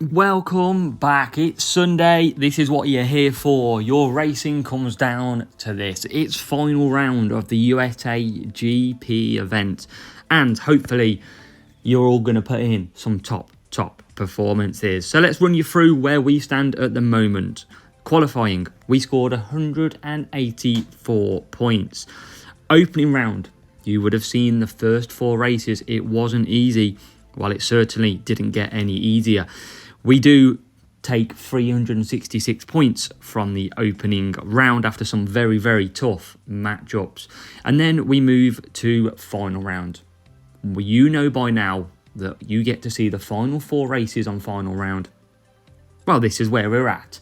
Welcome back. It's Sunday. This is what you're here for. Your racing comes down to this. It's final round of the USA GP event. And hopefully you're all going to put in some top performances. So let's run you through where we stand at the moment. Qualifying, we scored 184 points. Opening round, you would have seen the first four races. It wasn't easy. Well, it certainly didn't get any easier. We do take 366 points from the opening round after some very, very tough matchups. And then we move to final round. You know by now that you get to see the final four races on final round. Well, this is where we're at.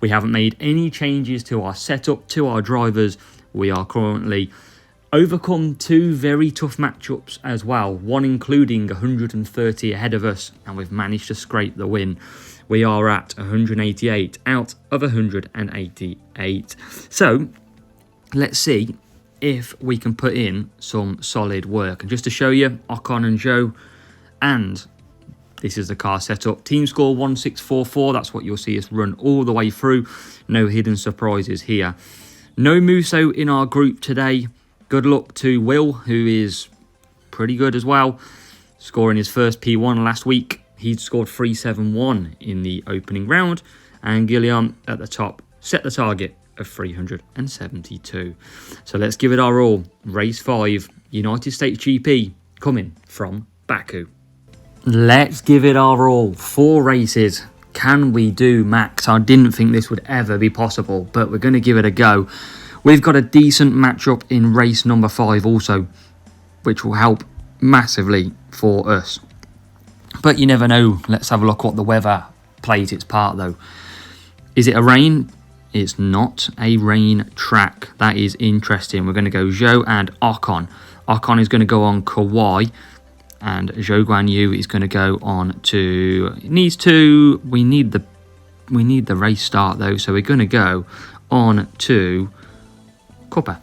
We haven't made any changes to our setup, to our drivers. We are currently overcome two very tough matchups as well, one including 130 ahead of us, and we've managed to scrape the win. We are at 188 out of 188. So let's see if we can put in some solid work. And just to show you, Ocon and Joe, and this is the car setup. Team score 1644, that's what you'll see us run all the way through. No hidden surprises here. No Musso in our group today. Good luck to Will, who is pretty good as well, scoring his first P1 last week. He'd scored 371 in the opening round, and Guillaume at the top set the target of 372. So let's give it our all. Race 5, United States GP, coming from Baku. Let's give it our all. 4 races. Can we do max? I didn't think this would ever be possible, but we're going to give it a go. We've got a decent matchup in race number 5 also, which will help massively for us. But you never know. Let's have a look what the weather plays its part though. Is it a rain? It's not a rain track. That is interesting. We're going to go Zhou and Ocon. Ocon is going to go on Kauai, and Zhou Guanyu is going to go on to... We need the race start though, so we're going to go on to Cuppa.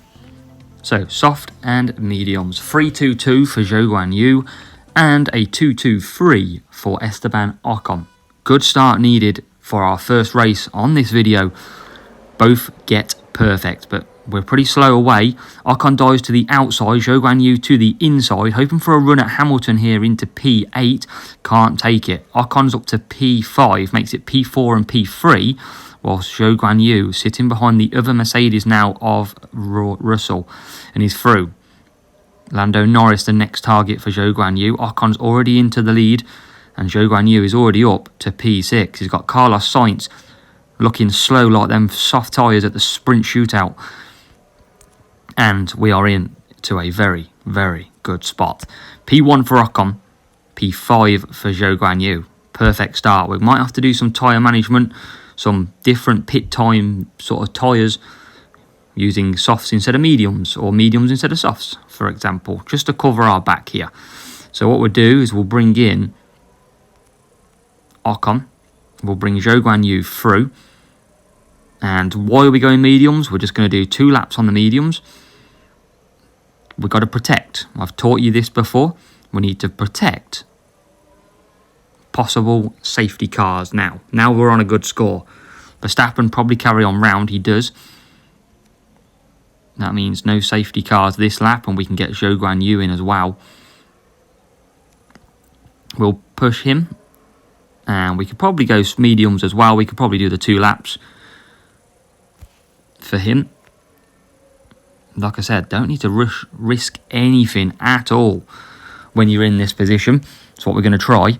So soft and mediums. 322 for Zhou Guanyu and a 223 for Esteban Ocon. Good start needed for our first race on this video. Both get perfect, but we're pretty slow away. Ocon dives to the outside, Zhou Guanyu to the inside, hoping for a run at Hamilton here into P8. Can't take it. Ocon's up to P5, makes it P4 and P3, whilst Zhou Guanyu sitting behind the other Mercedes now of Russell, and he's through. Lando Norris the next target for Zhou Guanyu. Ocon's already into the lead, and Zhou Guanyu is already up to P6. He's got Carlos Sainz looking slow like them soft tyres at the sprint shootout. And we are in to a very, very good spot. P1 for Ocon, P5 for Zhou Guanyu. Perfect start. We might have to do some tyre management, some different pit time sort of tyres, using softs instead of mediums or mediums instead of softs, for example, just to cover our back here. So what we'll do is we'll bring in Ocon, we'll bring Zhou Guanyu through, and why are we going mediums? We're just going to do 2 laps on the mediums. We've got to protect. I've taught you this before. We need to protect possible safety cars now. Now we're on a good score. Verstappen probably carry on round. He does. That means no safety cars this lap, and we can get Zhou Guanyu in as well. We'll push him, and we could probably go mediums as well. We could probably do the 2 laps for him. Like I said, don't need to risk anything at all when you're in this position. That's what we're going to try.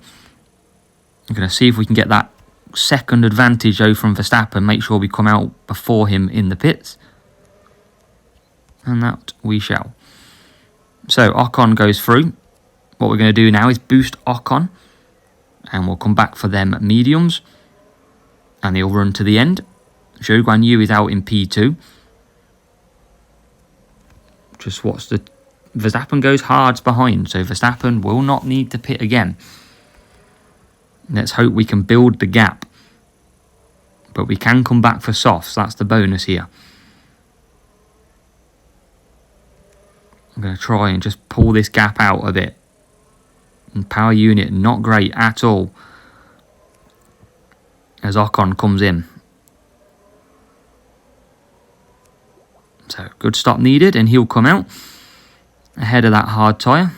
We're going to see if we can get that second advantage over from Verstappen. Make sure we come out before him in the pits. And that we shall. So Ocon goes through. What we're going to do now is boost Ocon, and we'll come back for them mediums, and they'll run to the end. Zhou Guanyu is out in P2. Just watch the... Verstappen goes hard behind, so Verstappen will not need to pit again. Let's hope we can build the gap. But we can come back for softs, that's the bonus here. I'm going to try and just pull this gap out a bit. And power unit, not great at all. as Ocon comes in. So good stop needed, and he'll come out ahead of that hard tyre.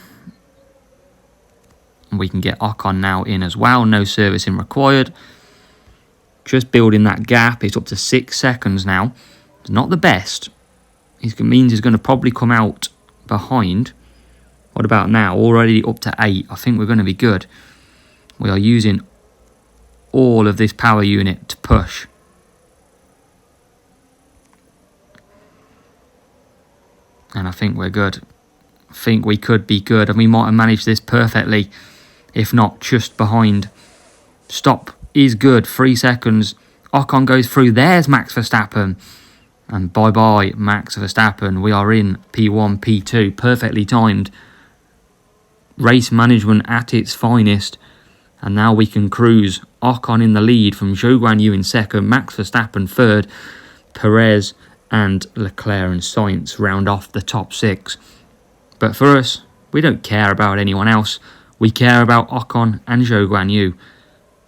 And we can get Ocon now in as well. No servicing required. Just building that gap. It's up to 6 seconds now. It's not the best. It means he's going to probably come out behind. What about now? Already up to 8. I think we're going to be good. We are using all of this power unit to push. And I think we're good. I think we could be good, and we might have managed this perfectly, if not just behind. Stop is good. 3 seconds. Ocon goes through. There's Max Verstappen. And bye-bye, Max Verstappen. We are in P1, P2. Perfectly timed. Race management at its finest. And now we can cruise. Ocon in the lead from Zhou Guanyu in second. Max Verstappen third. Perez and Leclerc and Sainz round off the top 6. But for us, we don't care about anyone else. We care about Ocon and Zhou Guanyu.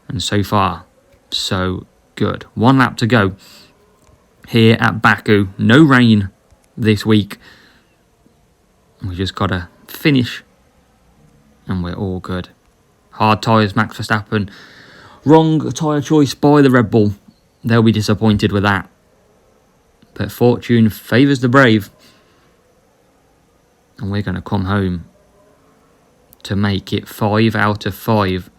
And so far, so good. 1 lap to go here at Baku. No rain this week. We just got to finish and we're all good. Hard tyres, Max Verstappen. Wrong tyre choice by the Red Bull. They'll be disappointed with that. But fortune favours the brave. And we're going to come home to make it 5 out of 5.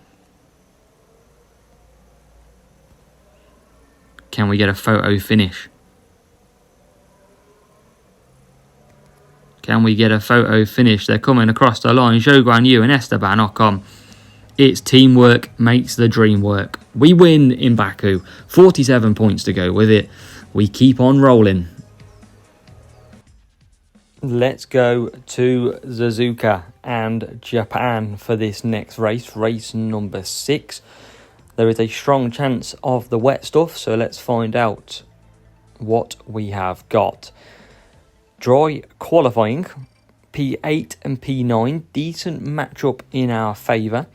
Can we get a photo finish? Can we get a photo finish? They're coming across the line. Zhou Guanyu and Esteban Ocon. It's teamwork makes the dream work. We win in Baku. 47 points to go with it. We keep on rolling. Let's go to Suzuka and Japan for this next race. Race number 6. There is a strong chance of the wet stuff, so let's find out what we have got. Dry qualifying, P8 and P9, decent matchup in our favour,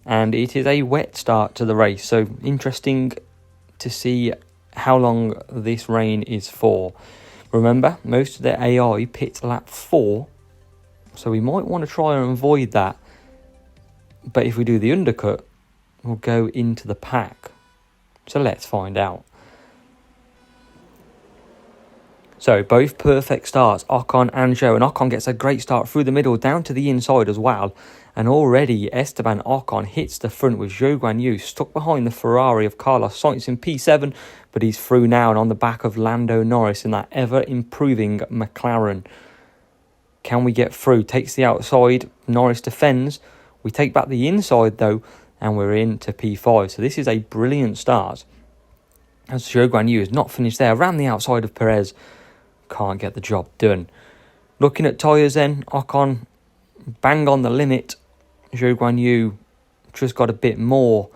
and it is a wet start to the race, so interesting to see how long this rain is for. Remember, most of the AI pit lap 4, so we might want to try and avoid that, but if we do the undercut, we'll go into the pack. So let's find out. So both perfect starts, Ocon and Zhou, and Ocon gets a great start through the middle down to the inside as well, and already Esteban Ocon hits the front with Zhou Guanyu stuck behind the Ferrari of Carlos Sainz in P7, but he's through now and on the back of Lando Norris in that ever improving McLaren. Can we get through? Takes the outside, Norris defends, we take back the inside though, and we're into P5. So this is a brilliant start. As Zhou Guanyu is not finished there, around the outside of Perez. Can't get the job done. Looking at tyres then, Ocon bang on the limit. Zhou Guanyu just got a bit more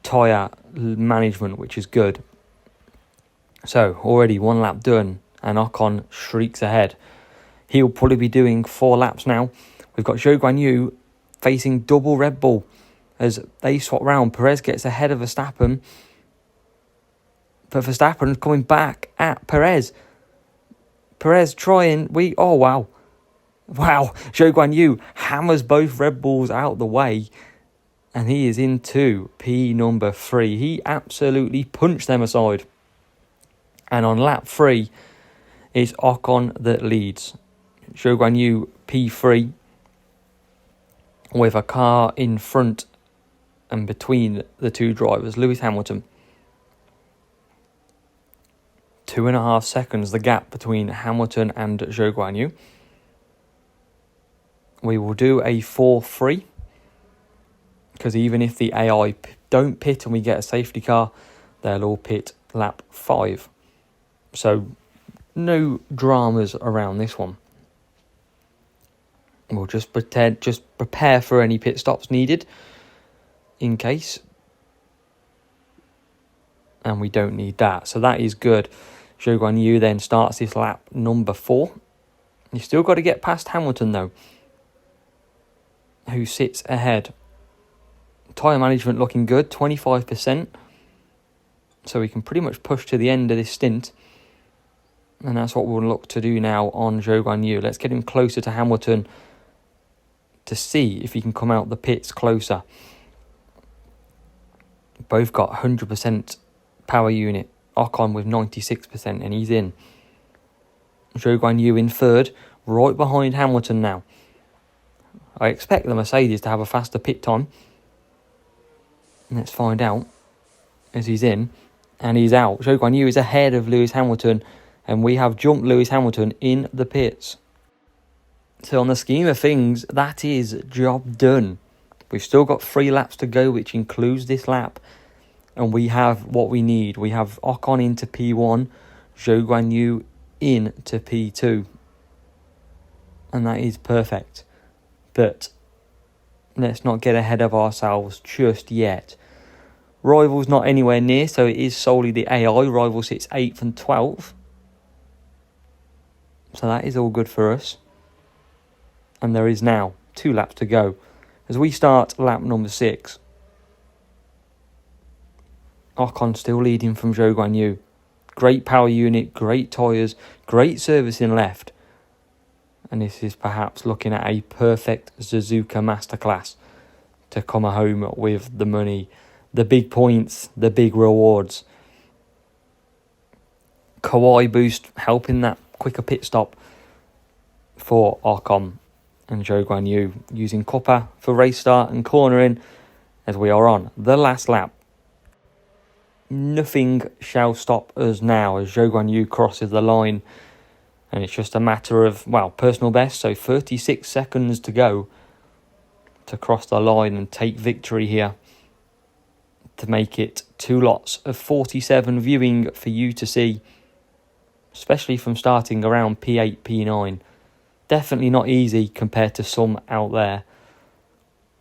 tyre management, which is good. So already 1 lap done and Ocon shrieks ahead. He'll probably be doing 4 laps now. We've got Zhou Guanyu facing double Red Bull as they swap round. Perez gets ahead of Verstappen, but Verstappen coming back at Perez. Perez trying, oh wow. Wow, Zhou Guanyu hammers both Red Bulls out the way and he is into P number 3. He absolutely punched them aside. And on lap 3, it's Ocon that leads. Zhou Guanyu P3 with a car in front and between the two drivers, Lewis Hamilton. 2.5 seconds, the gap between Hamilton and Zhou Guanyu. We will do a 4-3, because even if the AI don't pit and we get a safety car, they'll all pit lap 5. So no dramas around this one. We'll just prepare for any pit stops needed in case. And we don't need that. So that is good. Zhou Guanyu then starts this lap number 4. You've still got to get past Hamilton though, who sits ahead. Tyre management looking good, 25%. So we can pretty much push to the end of this stint. And that's what we'll look to do now on Zhou Guanyu. Let's get him closer to Hamilton to see if he can come out the pits closer. Both got 100% power unit. Ocon with 96% and he's in. Zhou Guanyu in third, right behind Hamilton now. I expect the Mercedes to have a faster pit time. Let's find out as he's in and he's out. Zhou Guanyu is ahead of Lewis Hamilton and we have jumped Lewis Hamilton in the pits. So on the scheme of things, that is job done. We've still got 3 laps to go, which includes this lap. And we have what we need. We have Ocon into P1, Zhou Guanyu into P2. And that is perfect. But let's not get ahead of ourselves just yet. Rival's not anywhere near, so it is solely the AI. Rival sits 8th and 12th. So that is all good for us. And there is now 2 laps to go. As we start lap number 6. Ocon still leading from Zhou Guanyu. Great power unit, great tyres, great servicing left. And this is perhaps looking at a perfect Suzuka masterclass to come home with the money, the big points, the big rewards. Kawhi boost helping that quicker pit stop for Ocon and Zhou Guanyu, using copper for race start and cornering as we are on the last lap. Nothing shall stop us now as Zhou Guanyu crosses the line, and it's just a matter of, well, personal best, so 36 seconds to go to cross the line and take victory here, to make it 2 lots of 47 viewing for you to see, especially from starting around P8, P9. Definitely not easy compared to some out there.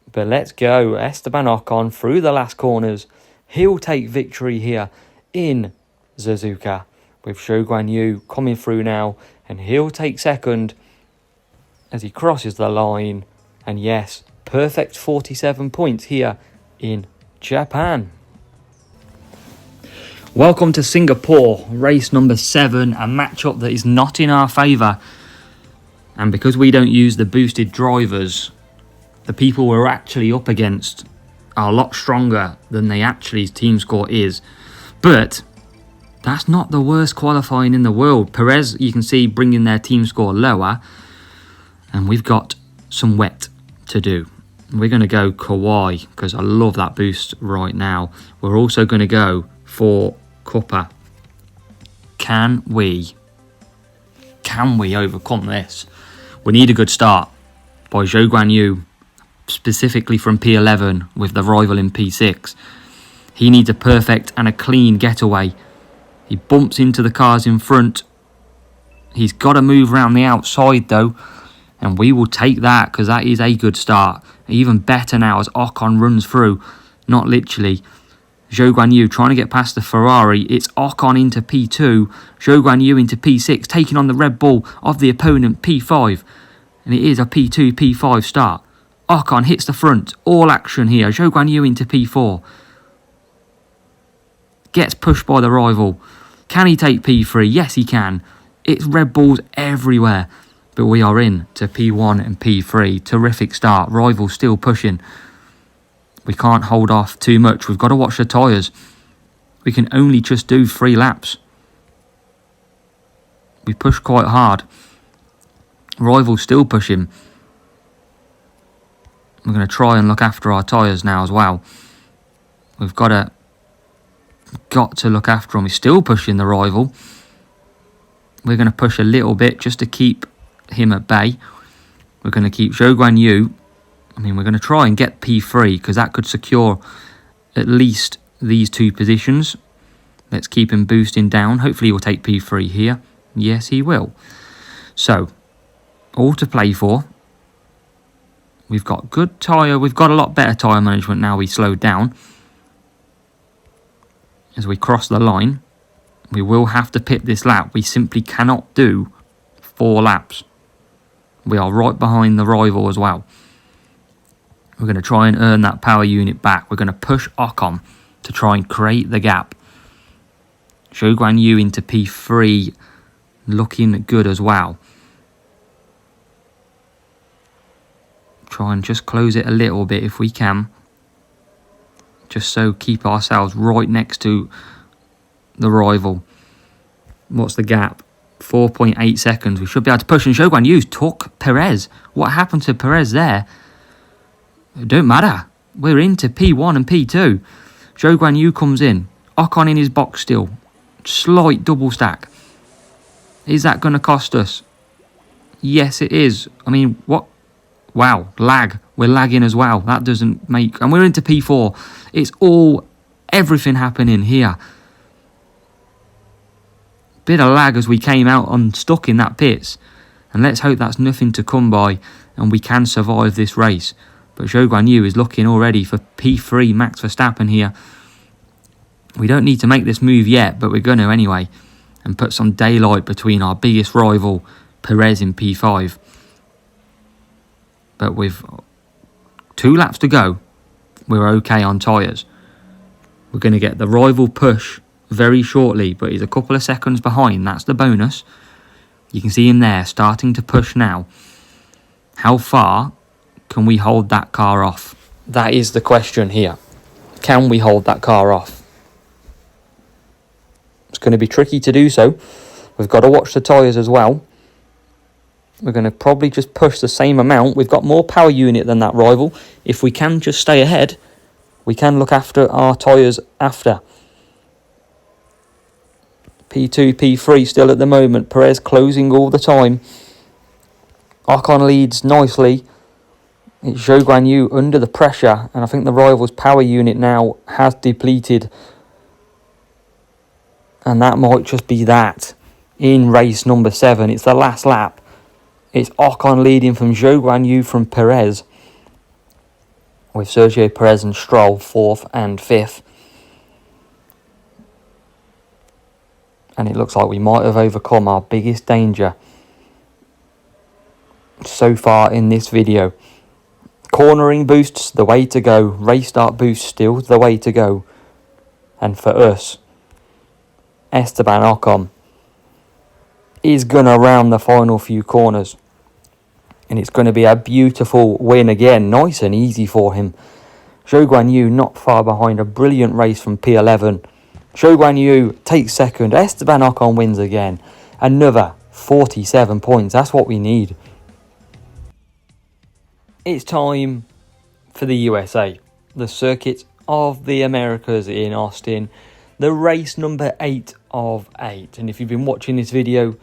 But let's go. Esteban Ocon through the last corners. He'll take victory here in Suzuka with Zhou Guanyu coming through now. And he'll take second as he crosses the line. And yes, perfect 47 points here in Japan. Welcome to Singapore, race number 7, a matchup that is not in our favour. And because we don't use the boosted drivers, the people we're actually up against are a lot stronger than they actually team score is. But that's not the worst qualifying in the world. Perez, you can see, bringing their team score lower. And we've got some wet to do. We're going to go Kawhi because I love that boost right now. We're also going to go for Cuppa. Can we overcome this? We need a good start by Zhou Guanyu, specifically from P11 with the rival in P6. He needs a perfect and a clean getaway. He bumps into the cars in front. He's got to move around the outside though, and we will take that because that is a good start. Even better now as Ocon runs through, not literally. Zhou Guanyu trying to get past the Ferrari. It's Ocon into P2. Zhou Guanyu into P6, taking on the Red Bull of the opponent P5. And it is a P2, P5 start. Ocon hits the front. All action here. Zhou Guanyu into P4. Gets pushed by the rival. Can he take P3? Yes, he can. It's Red Bulls everywhere. But we are in to P1 and P3. Terrific start. Rival still pushing. We can't hold off too much. We've got to watch the tyres. We can only just do 3 laps. We push quite hard. Rival still pushing. We're going to try and look after our tyres now as well. We've got to look after him. He's still pushing the rival. We're going to push a little bit just to keep him at bay. We're going to keep Zhou Guanyu. We're going to try and get P3 because that could secure at least these 2 positions. Let's keep him boosting down. Hopefully he'll take P3 here. Yes, he will. So, all to play for. We've got good tyre. We've got a lot better tyre management now we slowed down. As we cross the line, we will have to pit this lap. We simply cannot do 4 laps. We are right behind the rival as well. We're going to try and earn that power unit back. We're going to push Ocon to try and create the gap. Zhou Guanyu into P3, looking good as well. Try and just close it a little bit if we can. Just so keep ourselves right next to the rival. What's the gap? 4.8 seconds. We should be able to push. And Zhou Guanyu took Perez. What happened to Perez there? It don't matter. We're into P1 and P2. Zhou Guanyu comes in. Ocon in his box still. Slight double stack. Is that going to cost us? Yes, it is. I mean, what? Wow, lag. We're lagging as well. That doesn't make... And we're into P4. It's all... everything happening here. Bit of lag as we came out unstuck in that pits. And let's hope that's nothing to come by and we can survive this race. But Zhou Guanyu is looking already for P3 Max Verstappen here. We don't need to make this move yet, but we're going to anyway. And put some daylight between our biggest rival, Perez, in P5. But with 2 laps to go, we're okay on tyres. We're going to get the rival push very shortly, but he's a couple of seconds behind. That's the bonus. You can see him there, starting to push now. How far can we hold that car off? That is the question here. Can we hold that car off? It's going to be tricky to do so. We've got to watch the tyres as well. We're going to probably just push the same amount. We've got more power unit than that rival. If we can just stay ahead, we can look after our tyres after. P2, P3 still at the moment. Perez closing all the time. Ocon leads nicely. It's Zhou Guanyu under the pressure. And I think the rival's power unit now has depleted. And that might just be that in race number 7. It's the last lap. It's Ocon leading from Zhou Guanyu from Perez. With Sergio Perez and Stroll 4th and 5th. And it looks like we might have overcome our biggest danger so far in this video. Cornering boosts, the way to go. Race start boost still the way to go. And for us, Esteban Ocon is going to round the final few corners. And it's going to be a beautiful win again. Nice and easy for him. Zhou Guanyu not far behind. A brilliant race from P11. Zhou Guanyu takes second. Esteban Ocon wins again. Another 47 points. That's what we need. It's time for the USA. The Circuit of the Americas in Austin. The race number 8 of 8. And if you've been watching this video,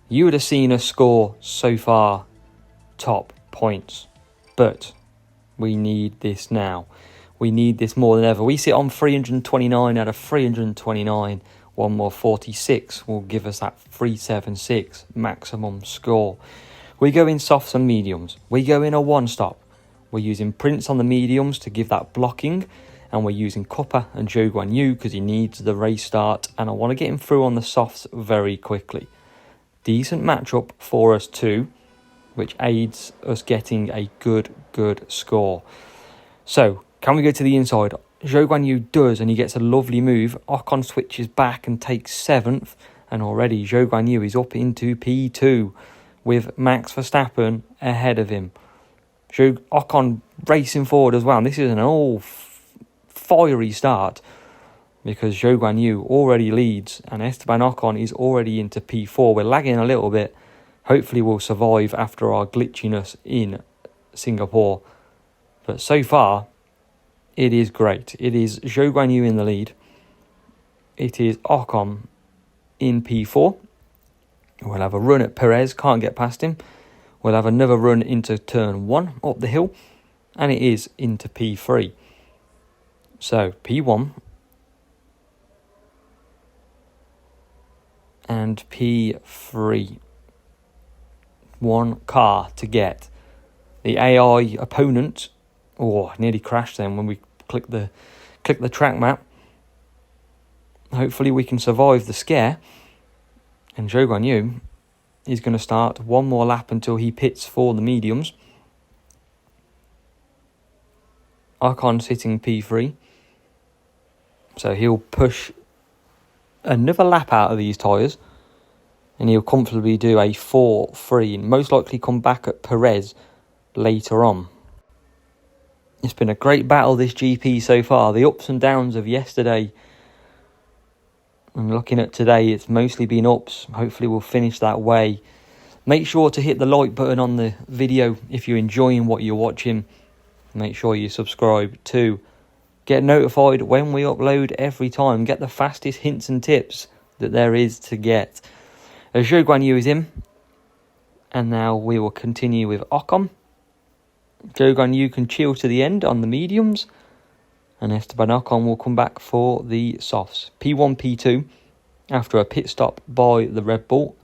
you would have seen us score so far top points. But we need this now. We need this more than ever. We sit on 329 out of 329. One more 46 will give us that 376 maximum score. We go in softs and mediums. We go in a one-stop. We're using Prince on the mediums to give that blocking. And we're using Copper and Zhou Guanyu because he needs the race start. And I want to get him through on the softs very quickly. Decent matchup for us too, which aids us getting a good score. So, can we go to the inside? Zhou Guanyu does, and he gets a lovely move. Ocon switches back and takes 7th. And already Zhou Guanyu is up into P2 with Max Verstappen ahead of him. Ocon racing forward as well. And this is an all fiery start because Zhou Guanyu already leads and Esteban Ocon is already into P4. We're lagging a little bit. Hopefully we'll survive after our glitchiness in Singapore. But so far, it is great. It is Zhou Guanyu in the lead. It is Ocon in P4. We'll have a run at Perez. Can't get past him. We'll have another run into turn 1 up the hill. And it is into P3. So, P1 and P3. One car to get. The AI opponent, nearly crashed then when we click the track map. Hopefully we can survive the scare. And Zhou Guanyu is going to start one more lap until he pits for the mediums. Ocon sitting P3. So he'll push another lap out of these tyres, and he'll comfortably do a 4-3 and most likely come back at Perez later on. It's been a great battle, this GP so far. The ups and downs of yesterday, and looking at today, it's mostly been ups. Hopefully we'll finish that way. Make sure to hit the like button on the video if you're enjoying what you're watching. Make sure you subscribe too. Get notified when we upload every time. Get the fastest hints and tips that there is to get. Zhou Guanyu is in. And now we will continue with Ocon. Zhou Guanyu can chill to the end on the mediums. And Esteban Ocon will come back for the softs. P1, P2 after a pit stop by the Red Bull.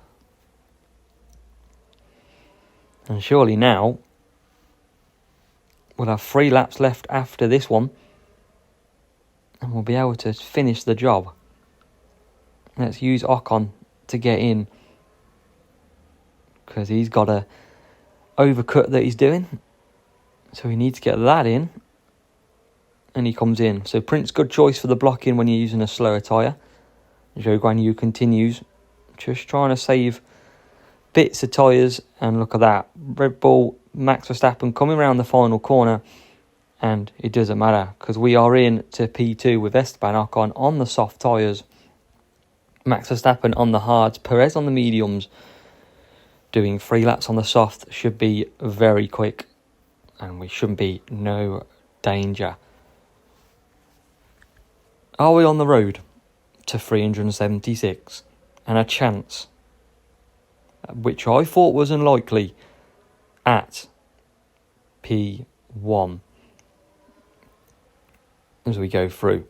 And surely now we'll have 3 laps left after this one. And we'll be able to finish the job. Let's use Ocon to get in. Because he's got a overcut that he's doing. So he needs to get that in. And he comes in. So Prince, good choice for the blocking when you're using a slower tyre. Zhou Guanyu continues. Just trying to save bits of tyres. And look at that. Red Bull, Max Verstappen coming around the final corner. And it doesn't matter because we are in to P2 with Esteban Ocon on the soft tyres. Max Verstappen on the hards. Perez on the mediums. Doing 3 laps on the soft should be very quick. And we shouldn't be no danger. Are we on the road to 376? And a chance, which I thought was unlikely, at P1. As we go through.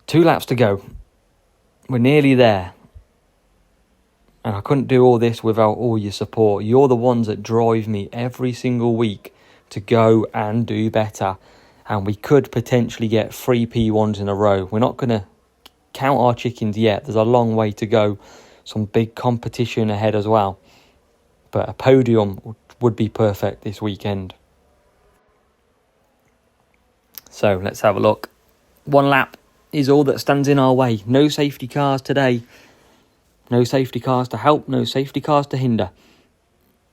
2 laps to go. We're nearly there. And I couldn't do all this without all your support. You're the ones that drive me every single week to go and do better. And we could potentially get 3 P1s in a row. We're not going to count our chickens yet. There's a long way to go. Some big competition ahead as well. But a podium would be perfect this weekend. So let's have a look. 1 lap is all that stands in our way. No safety cars today. No safety cars to help. No safety cars to hinder.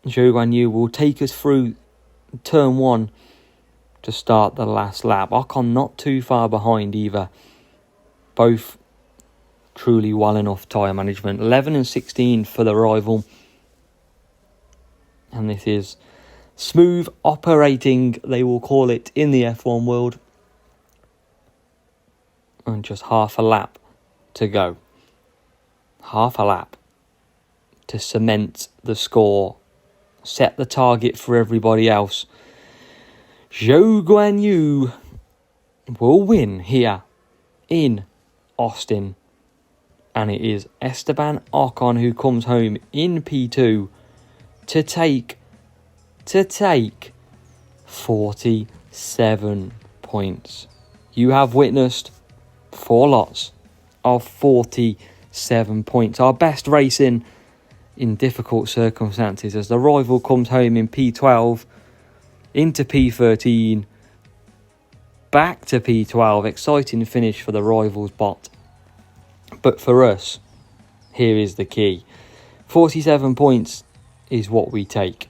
Zhou Guanyu will take us through turn 1 to start the last lap. Ocon not too far behind either. Both truly well enough tyre management. 11 and 16 for the rival. And this is smooth operating, they will call it in the F1 world. And just half a lap to go. Half a lap to cement the score. Set the target for everybody else. Zhou Guanyu will win here in Austin. And it is Esteban Ocon who comes home in P2 to take 47 points. You have witnessed 4 lots of 47 points. Our best racing in difficult circumstances as the rival comes home in P12 into P13 back to P12. Exciting finish for the rival's bot. But for us, here is the key. 47 points is what we take.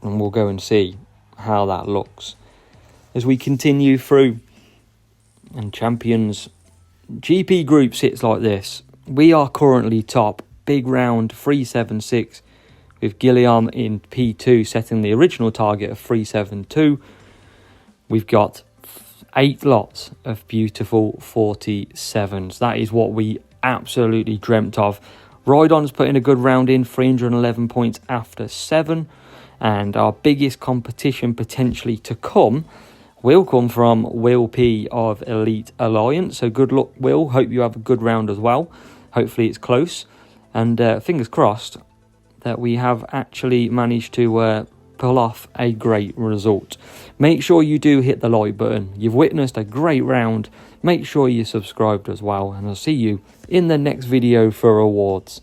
And we'll go and see how that looks as we continue through. And Champions GP Group sits like this. We are currently top. Big round 376 with Guillaume in P2 setting the original target of 372. We've got 8 lots of beautiful 47s. That is what we absolutely dreamt of. Rydon's putting a good round in, 311 points after 7. And our biggest competition potentially to come will come from Will P of Elite Alliance. So good luck, Will. Hope you have a good round as well. Hopefully it's close. And fingers crossed that we have actually managed to pull off a great result. Make sure you do hit the like button. You've witnessed a great round. Make sure you're subscribed as well. And I'll see you in the next video for awards.